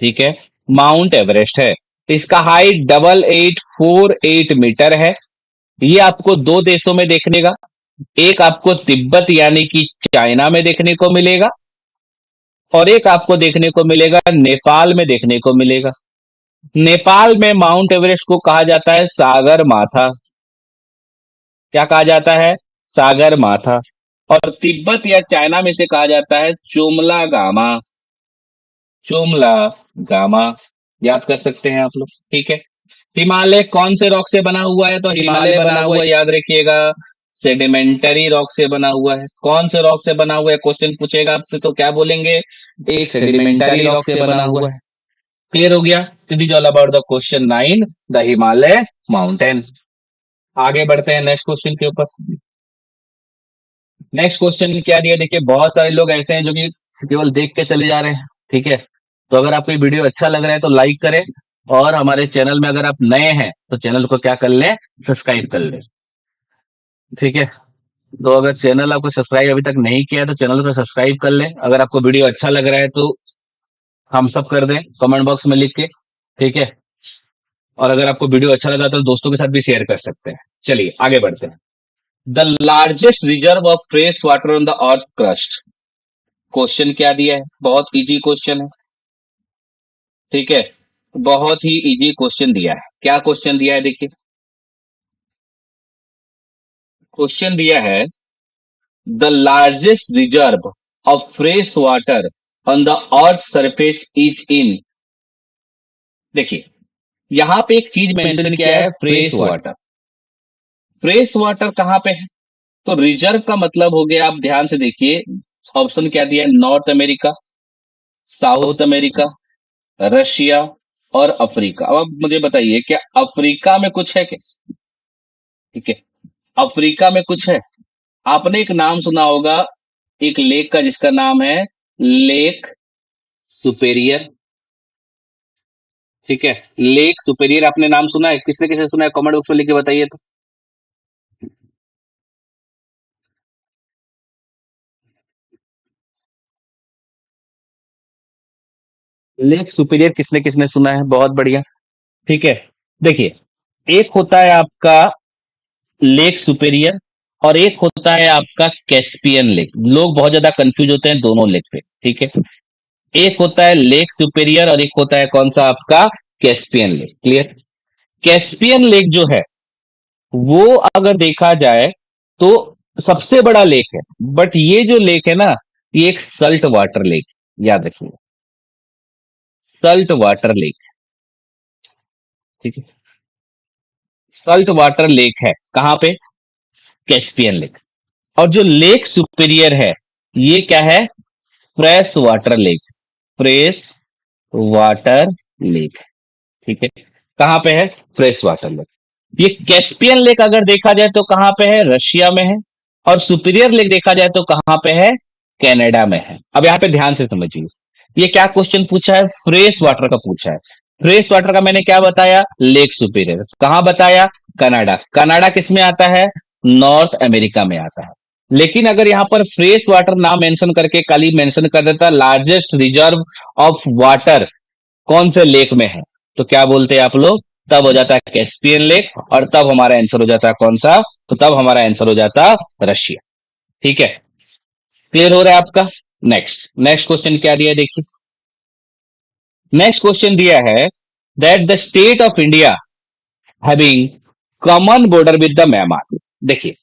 ठीक है, माउंट एवरेस्ट है। इसका हाइट 8848 मीटर है। ये आपको दो देशों में देखने का, एक आपको तिब्बत यानी कि चाइना में देखने को मिलेगा, और एक आपको देखने को मिलेगा नेपाल में देखने को मिलेगा। नेपाल में माउंट एवरेस्ट को कहा जाता है सागर माथा। क्या कहा जाता है, सागर माथा। और तिब्बत या चाइना में से कहा जाता है चोमला गामा, चोमला गामा। याद कर सकते हैं आप लोग। ठीक है, हिमालय कौन से रॉक से बना हुआ है, तो हिमालय बना हुआ है, याद रखिएगा, सेडिमेंटरी रॉक से बना हुआ है। कौन से रॉक से बना हुआ है, क्वेश्चन पूछेगा आपसे तो क्या बोलेंगे, एक सेडिमेंटरी रॉक से बना हुआ है। क्लियर हो गया। तो this all about the question 9, the Himalaya mountain. आगे बढ़ते हैं नेक्स्ट क्वेश्चन के ऊपर। नेक्स्ट क्वेश्चन क्या दिया, देखिए बहुत सारे लोग ऐसे हैं जो कि केवल देख के चले जा रहे हैं। ठीक है, तो अगर आपको ये वीडियो अच्छा लग रहा है तो लाइक करें, और हमारे चैनल में अगर आप नए हैं तो चैनल को क्या कर लें, सब्सक्राइब कर लें। ठीक है, तो अगर चैनल आपको सब्सक्राइब अभी तक नहीं किया है तो चैनल को सब्सक्राइब कर लें। अगर आपको वीडियो अच्छा लग रहा है तो हम सब कर दें कमेंट बॉक्स में लिख के। ठीक है, और अगर आपको वीडियो अच्छा लगा तो दोस्तों के साथ भी शेयर कर सकते हैं। चलिए आगे बढ़ते हैं। The largest reserve of fresh water on the earth crust. Question क्या दिया है, बहुत इजी क्वेश्चन है। ठीक है, बहुत ही इजी क्वेश्चन दिया है। क्या क्वेश्चन दिया है देखिए, क्वेश्चन दिया है the largest reserve of fresh water on the earth surface is in. देखिए यहां पे एक चीज मेंशन किया है, फ्रेश वाटर। फ्रेश वाटर कहां पे है, तो रिजर्व का मतलब हो गया, आप ध्यान से देखिए ऑप्शन क्या दिया है, north America, south America, Russia और अफ्रीका। अब आप मुझे बताइए क्या अफ्रीका में कुछ है क्या। ठीक है, अफ्रीका में कुछ है। आपने एक नाम सुना होगा एक लेक का जिसका नाम है लेक सुपेरियर। ठीक है, लेक सुपेरियर आपने नाम सुना है, किसने किसने सुना है कमेंट बॉक्स में लिख के बताइए तो। लेक सुपेरियर किसने किसने सुना है, बहुत बढ़िया। ठीक है, देखिए एक होता है आपका लेक सुपेरियर, और एक होता है आपका कैस्पियन लेक। लोग बहुत ज्यादा कंफ्यूज होते हैं दोनों लेक पे, ठीक है। एक होता है लेक सुपेरियर और एक होता है कौन सा आपका Caspian lake. Clear. Caspian lake जो है वो अगर देखा जाए तो सबसे बड़ा लेक है, बट ये जो लेक है ना, ये एक सल्ट वाटर लेक, याद रखिए, सल्ट वाटर लेक, ठीक है। सल्ट वाटर लेक है कहां पे? Caspian lake. और जो लेक सुपेरियर है ये क्या है? Fresh water lake, fresh water lake, ठीक है। कहां पे है? Fresh water lake. ये कैस्पियन लेक अगर देखा जाए तो कहां पे है? रशिया में है। और सुपीरियर लेक देखा जाए तो कहां पे है? कनाडा में है। अब यहां पे ध्यान से समझिए, ये क्या क्वेश्चन पूछा है? फ्रेश वाटर का पूछा है। फ्रेश वाटर का मैंने क्या बताया? Lake superior. कहां बताया? कनाडा। कनाडा किस में आता है? नॉर्थ अमेरिका में आता है। लेकिन अगर यहां पर फ्रेश वाटर ना मेंशन करके खाली मेंशन कर देता लार्जेस्ट रिजर्व ऑफ वाटर कौन से लेक में है, तो क्या बोलते हैं आप लोग? तब हो जाता है कैस्पियन लेक, और तब हमारा आंसर हो जाता है कौन सा? तो तब हमारा आंसर हो जाता रशिया। ठीक है, क्लियर हो रहा है आपका? नेक्स्ट नेक्स्ट क्वेश्चन क्या दिया है देखिए। नेक्स्ट क्वेश्चन दिया है that the state of India having common border with the Myanmar. देखिए,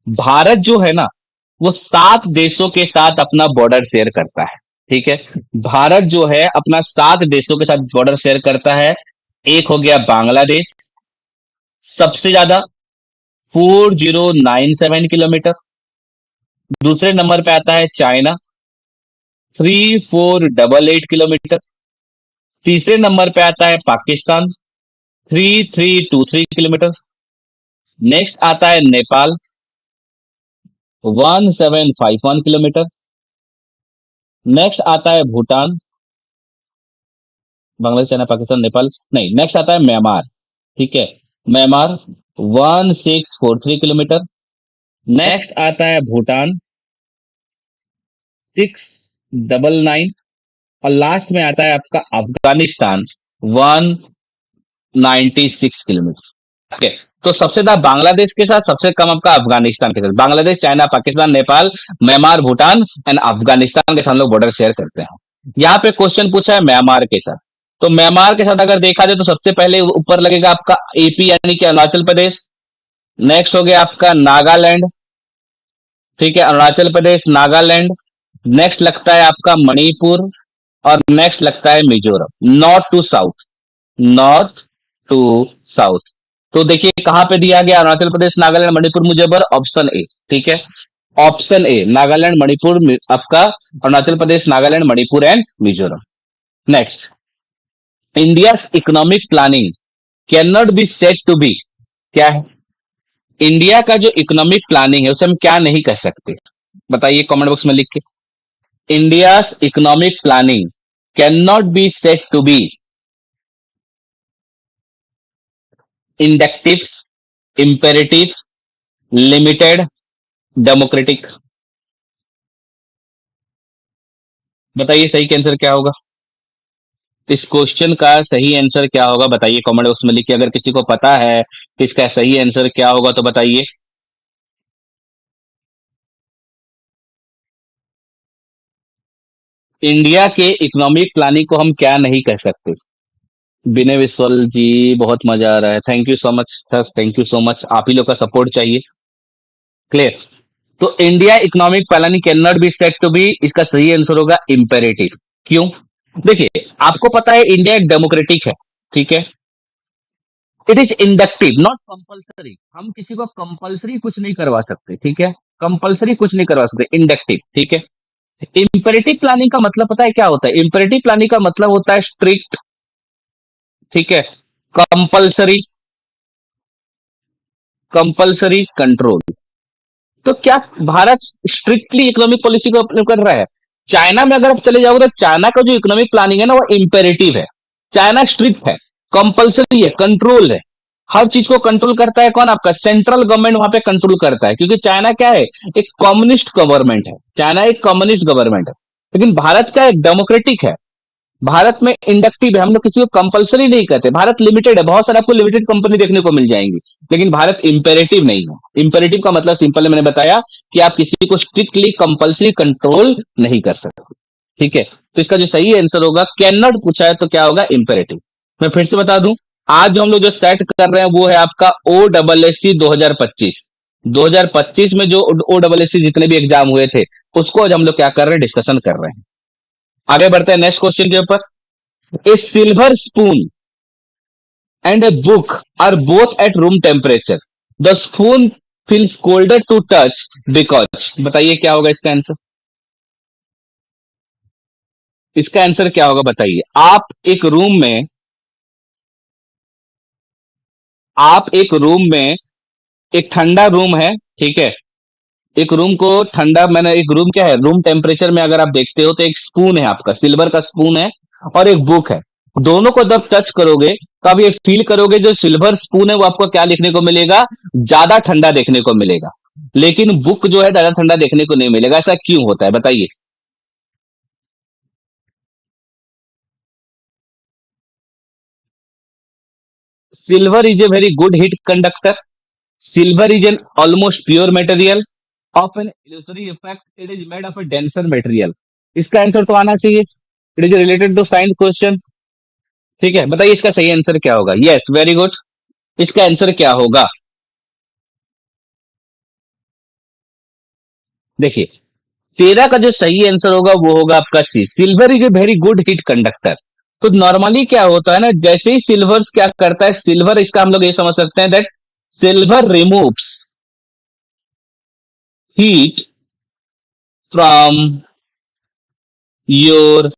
भारत जो है ना वो 7 देशों के साथ अपना बॉर्डर शेयर करता है, ठीक है। भारत जो है अपना 7 देशों के साथ बॉर्डर शेयर करता है। एक हो गया बांग्लादेश, सबसे ज्यादा 4097 किलोमीटर। दूसरे नंबर पे आता है चाइना, 3488 किलोमीटर। तीसरे नंबर पे आता है पाकिस्तान, 3323 किलोमीटर। नेक्स्ट आता है नेपाल, 1751 किलोमीटर। नेक्स्ट आता है भूटान, बांग्लादेश चाइना पाकिस्तान नेपाल नहीं, नेक्स्ट आता है म्यांमार, ठीक है। Myanmar 1643 kilometre. नेक्स्ट आता है भूटान 699। और लास्ट में आता है आपका अफगानिस्तान 196 किलोमीटर। ओके, तो सबसे ज्यादा बांग्लादेश के साथ, सबसे कम आपका अफगानिस्तान के साथ। Bangladesh China Pakistan Nepal Myanmar Bhutan and Afghanistan के साथ लोग बॉर्डर शेयर करते हैं। यहाँ पे क्वेश्चन पूछा है म्यांमार के साथ, तो म्यांमार के साथ अगर देखा जाए तो सबसे पहले ऊपर लगेगा आपका एपी यानी कि अरुणाचल प्रदेश। नेक्स्ट हो गया आपका नागालैंड, ठीक है, अरुणाचल प्रदेश नागालैंड। नेक्स्ट लगता है आपका मणिपुर, और नेक्स्ट लगता है Mizoram. North to south, north to south. तो देखिए कहां पे दिया गया? अरुणाचल प्रदेश नागालैंड मणिपुर मिजोरम, ऑप्शन ए, ठीक है। ऑप्शन ए नागालैंड मणिपुर आपका Arunachal Pradesh Nagaland Manipur and Mizoram. Next, India economic planning can not be said to be, क्या है? इंडिया का जो इकोनॉमिक प्लानिंग है उसे हम क्या नहीं कह सकते? बताइए कमेंट बॉक्स में लिख के। India economic planning can not be said to be inductive, imperative, limited, democratic. बताइए सही का आंसर क्या होगा? इस क्वेश्चन का सही आंसर क्या होगा बताइए कमेंट बॉक्स में लिखिए। अगर किसी को पता है कि इसका सही आंसर क्या होगा तो बताइए। इंडिया के इकोनॉमिक प्लानिंग को हम क्या नहीं कह सकते? विनय विश्वल जी, बहुत मजा आ रहा है, thank you so much sir, thank you so much. आप ही लोग का सपोर्ट चाहिए। क्लियर। तो India economic planning can not be said to be, इसका सही आंसर होगा इंपेरेटिव। क्यों? देखिए आपको पता है इंडिया एक डेमोक्रेटिक है, ठीक है। It is inductive not compulsory, हम किसी को कंपल्सरी कुछ नहीं करवा सकते, ठीक है। कंपल्सरी कुछ नहीं करवा सकते, इंडक्टिव, ठीक है। इंपेरेटिव प्लानिंग का मतलब पता है क्या होता है? इंपेरेटिव प्लानिंग का मतलब होता है स्ट्रिक्ट, ठीक है, कंपल्सरी, कंपल्सरी कंट्रोल। तो क्या भारत स्ट्रिक्टली इकोनॉमिक पॉलिसी को अपने कर रहा है? चाइना में अगर आप चले जाओगे तो चाइना का जो इकोनॉमिक प्लानिंग है ना वो इंपेरेटिव है। चाइना स्ट्रिक्ट है, कंपल्सरी है, कंट्रोल है। हर चीज को कंट्रोल करता है कौन? आपका सेंट्रल गवर्नमेंट वहां पे कंट्रोल करता है, क्योंकि चाइना क्या है? एक कम्युनिस्ट गवर्नमेंट है। चाइना एक कम्युनिस्ट गवर्नमेंट है, लेकिन भारत का एक डेमोक्रेटिक है। भारत में इंडक्टिव है, हम लोग किसी को कंपलसरी नहीं करते, भारत लिमिटेड है, बहुत सारे आपको लिमिटेड कंपनी देखने को मिल जाएंगी, लेकिन भारत इंपेरेटिव नहीं है। इंपेरेटिव का मतलब सिंपल है, मैंने बताया कि आप किसी को स्ट्रिक्टली कंपलसरी कंट्रोल नहीं कर सकते। ठीक है, तो इसका जो सही आंसर होगा, कैन नॉट पूछा है तो क्या होगा, इंपेरेटिव। मैं फिर से बता दूं, आज जो हम लोग जो सेट कर रहे हैं वो है आपका ओ डबल एस सी 2025। 2025 में जो ओ डबल एस सी जितने भी एग्जाम हुए थे, उसको आज हम लोग क्या कर रहे हैं, डिस्कशन कर रहे हैं। आगे बढ़ते हैं नेक्स्ट क्वेश्चन के ऊपर। A silver spoon and a book are both at room temperature, the spoon feels colder to touch because, बताइए क्या होगा इसका आंसर। इसका आंसर क्या होगा बताइए। आप एक रूम में एक ठंडा रूम है, ठीक है, एक रूम को ठंडा, मैंने एक रूम क्या है, रूम टेम्परेचर में अगर आप देखते हो तो एक स्पून है आपका, सिल्वर का स्पून है, और एक बुक है। दोनों को जब टच करोगे तो आप ये फील करोगे जो सिल्वर स्पून है वो आपको क्या देखने को मिलेगा, ज्यादा ठंडा देखने को मिलेगा, लेकिन बुक जो है ज्यादा ठंडा देखने को नहीं मिलेगा। ऐसा क्यों होता है बताइए। Silver is a very good heat conductor, silver is an almost pure material of an illusory effect, it is made of a denser material। इसका आंसर तो आना चाहिए, it is related to science question. ठीक है, बताइए इसका सही आंसर क्या होगा। Yes, very good. इसका आंसर क्या होगा, देखिए, 13 का जो सही आंसर होगा वो होगा आपका C, silver is a very good heat conductor. तो नॉर्मली क्या होता है ना, जैसे ही सिल्वर क्या करता है, सिल्वर, इसका हम लोग ये समझ सकते हैं that silver removes heat from your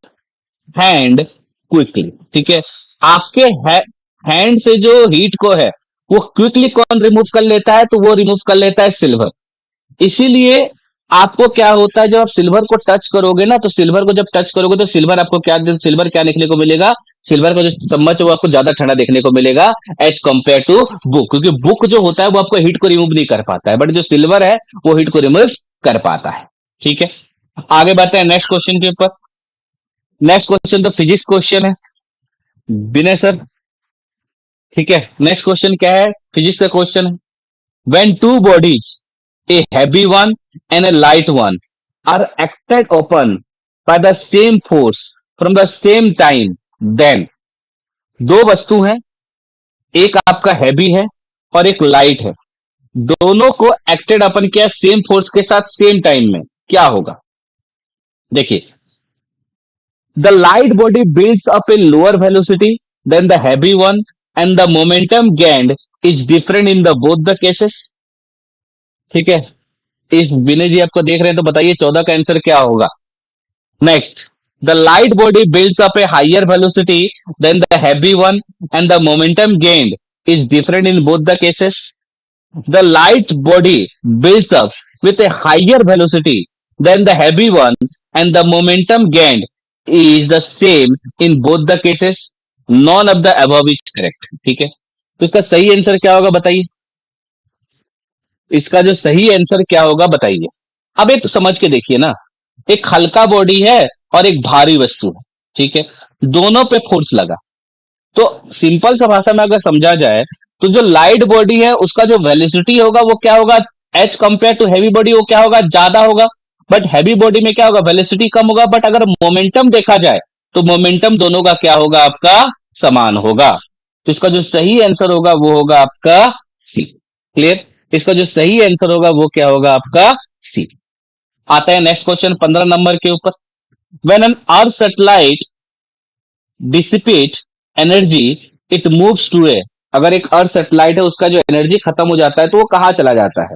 hand quickly. ठीक है, आपके हैंड से जो हीट को है वो क्विकली कौन रिमूव कर लेता है, तो वो रिमूव कर लेता है सिल्वर। इसीलिए आपको क्या होता है, जब आप सिल्वर को टच करोगे ना, तो सिल्वर को जब टच करोगे तो सिल्वर क्या देखने को मिलेगा, सिल्वर का जो चम्मच है वो आपको ज्यादा ठंडा देखने को मिलेगा एज कंपेयर टू बुक, क्योंकि बुक जो होता है वो आपको हीट को रिमूव नहीं कर पाता है, बट जो सिल्वर है वो हीट को रिमूव कर पाता है। ठीक है, आगे बढ़ते हैं नेक्स्ट क्वेश्चन के ऊपर। नेक्स्ट क्वेश्चन तो फिजिक्स क्वेश्चन है, विनय सर। ठीक है, नेक्स्ट क्वेश्चन क्या है, फिजिक्स का क्वेश्चन है। When two bodies, a heavy one and a light one, are acted upon by the same force from the same time, then, दो वस्तु हैं, एक आपका हैवी है और एक लाइट है, दोनों को एक्टेड अपन किया सेम फोर्स के साथ सेम टाइम में, क्या होगा। देखिए, the light body builds up in lower velocity than the heavy one and the momentum gained is different in the both the cases. ठीक है, इस विनय जी आपको देख रहे हैं तो बताइए 14 का आंसर क्या होगा। Next, the light body builds up a higher velocity than the heavy one and the momentum gained is different in both the cases. The light body builds up with a higher velocity than the heavy one and the momentum gained is the same in both the cases, none of the above is correct। ठीक है, तो इसका सही answer क्या होगा बताइए। इसका जो सही आंसर क्या होगा बताइए। अब एक तो समझ के देखिए ना, एक हल्का बॉडी है और एक भारी वस्तु है, ठीक है, दोनों पे फोर्स लगा, तो सिंपल सा भाषा में अगर समझा जाए तो जो लाइट बॉडी है उसका जो वेलोसिटी होगा वो क्या होगा, as compare to heavy body वो क्या होगा, ज्यादा होगा। बट हैवी बॉडी में क्या होगा, वेलोसिटी कम होगा, बट अगर मोमेंटम देखा जाए तो मोमेंटम दोनों का क्या होगा, आपका समान होगा। तो इसका जो सही आंसर होगा वो होगा आपका सी। क्लियर, इसका जो सही आंसर होगा वो क्या होगा, आपका सी। आता है नेक्स्ट क्वेश्चन 15 नंबर के ऊपर। When an earth satellite dissipate energy it moves to a, अगर एक अर्थ सैटेलाइट है उसका जो एनर्जी खत्म हो जाता है तो वो कहां चला जाता है।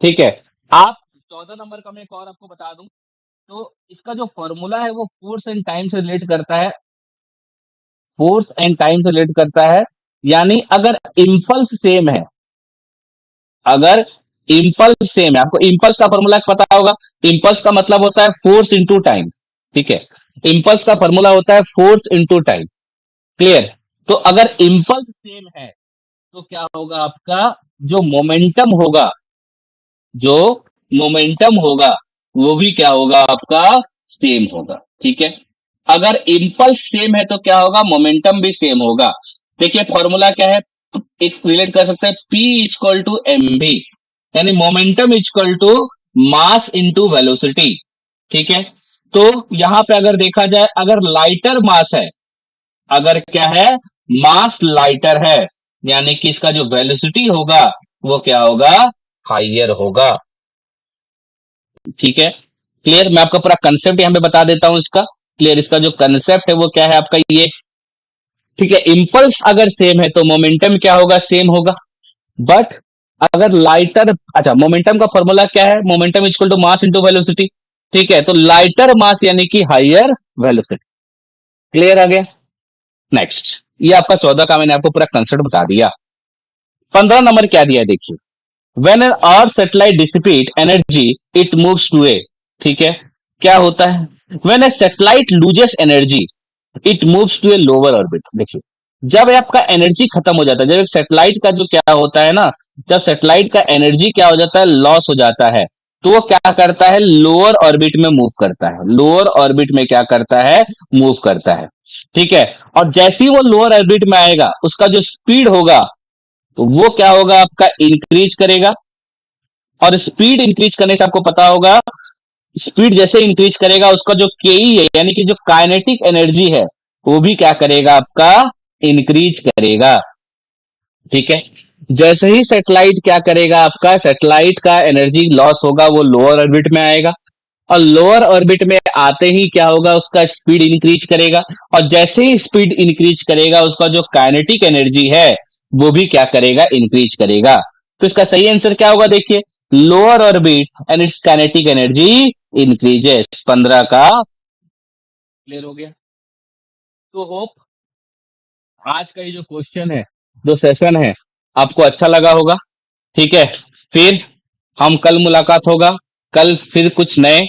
ठीक है, आप 14 नंबर का मैं एक और आपको बता दूं, तो इसका जो फॉर्मूला है वो फोर्स एंड टाइम से रिलेट करता है, फोर्स एंड टाइम से रिलेट करता है। यानी अगर इंपल्स सेम है, अगर इंपल्स सेम है, आपको इंपल्स का फॉर्मूला पता होगा, इंपल्स का मतलब होता है फोर्स इंटू टाइम। ठीक है, इंपल्स का फॉर्मूला होता है फोर्स इंटू टाइम। क्लियर, तो अगर इंपल्स सेम है तो क्या होगा, आपका जो मोमेंटम होगा, जो मोमेंटम होगा वो भी क्या होगा, आपका सेम होगा। ठीक है, अगर इम्पल्स सेम है तो क्या होगा, मोमेंटम भी सेम होगा। देखिए फॉर्मूला क्या है, एक रिलेट कर सकते हैं, P इक्वल टू एम भी, यानी momentum equal to mass into velocity. ठीक है, तो यहां पे अगर देखा जाए, अगर लाइटर मास है, अगर क्या है, मास लाइटर है, यानी कि इसका जो वेलोसिटी होगा वो क्या होगा, हाइयर होगा। ठीक है, क्लियर। मैं आपका पूरा कंसेप्ट यहां पे बता देता हूं इसका, क्लियर। इसका जो कंसेप्ट है वो क्या है आपका ये, ठीक है। इंपल्स अगर सेम है तो मोमेंटम क्या होगा, सेम होगा। बट अगर लाइटर, अच्छा मोमेंटम का फॉर्मूला क्या है, momentum equal to mass into velocity. ठीक है, तो लाइटर मास यानी कि हाइयर वेलोसिटी। क्लियर आ गया। नेक्स्ट, ये आपका 14 का मैंने आपको पूरा कंसेप्ट बता दिया। 15 नंबर क्या दिया है देखिए, when an earth satellite dissipate energy it moves to a, ठीक है, क्या होता है, when a satellite loses energy it moves to a lower orbit. देखिए जब आपका एनर्जी खत्म हो जाता है, जब एक सैटेलाइट का जो क्या होता है ना, जब सैटेलाइट का एनर्जी क्या हो जाता है, लॉस हो जाता है, तो वो क्या करता है, लोअर ऑर्बिट में मूव करता है, लोअर ऑर्बिट में क्या करता है, मूव करता है। ठीक है, और जैसे ही वो लोअर ऑर्बिट में आएगा उसका जो स्पीड होगा, तो वो क्या होगा आपका, इंक्रीज करेगा। और स्पीड इंक्रीज करने से आपको पता होगा, स्पीड जैसे इंक्रीज करेगा उसका जो केई है, यानी कि जो काइनेटिक एनर्जी है, वो भी क्या करेगा आपका, इंक्रीज करेगा। ठीक है, जैसे ही सैटेलाइट क्या करेगा आपका, सैटेलाइट का एनर्जी लॉस होगा, वो लोअर ऑर्बिट में आएगा, और लोअर ऑर्बिट में आते ही क्या होगा, उसका स्पीड इंक्रीज करेगा, और जैसे ही स्पीड इंक्रीज करेगा उसका जो काइनेटिक एनर्जी है वो भी क्या करेगा, इंक्रीज करेगा। तो इसका सही आंसर क्या होगा, देखिए lower orbit and it's kinetic energy increases. 15 का क्लियर हो गया। तो होप आज का ये जो क्वेश्चन है, जो सेशन है, आपको अच्छा लगा होगा। ठीक है, फिर हम कल मुलाकात होगा, कल फिर कुछ नए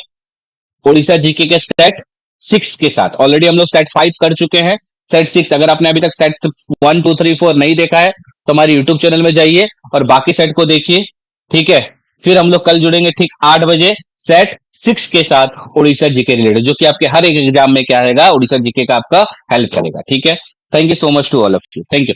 ओडिशा जीके के सेट 6 के साथ। ऑलरेडी हम लोग सेट 5 कर चुके हैं, सेट 6 अगर आपने अभी तक सेट 1 2 3 4 नहीं देखा है तो हमारे यूट्यूब चैनल में जाइए और बाकी सेट को देखिए। ठीक है, फिर हम लोग कल जुड़ेंगे ठीक 8 बजे सेट 6 के साथ ओडिशा जीके रिलेटेड, जो कि आपके हर एक एग्जाम में क्या रहेगा, ओडिशा जीके का आपका हेल्प करेगा। ठीक है, thank you so much to all of you, thank you.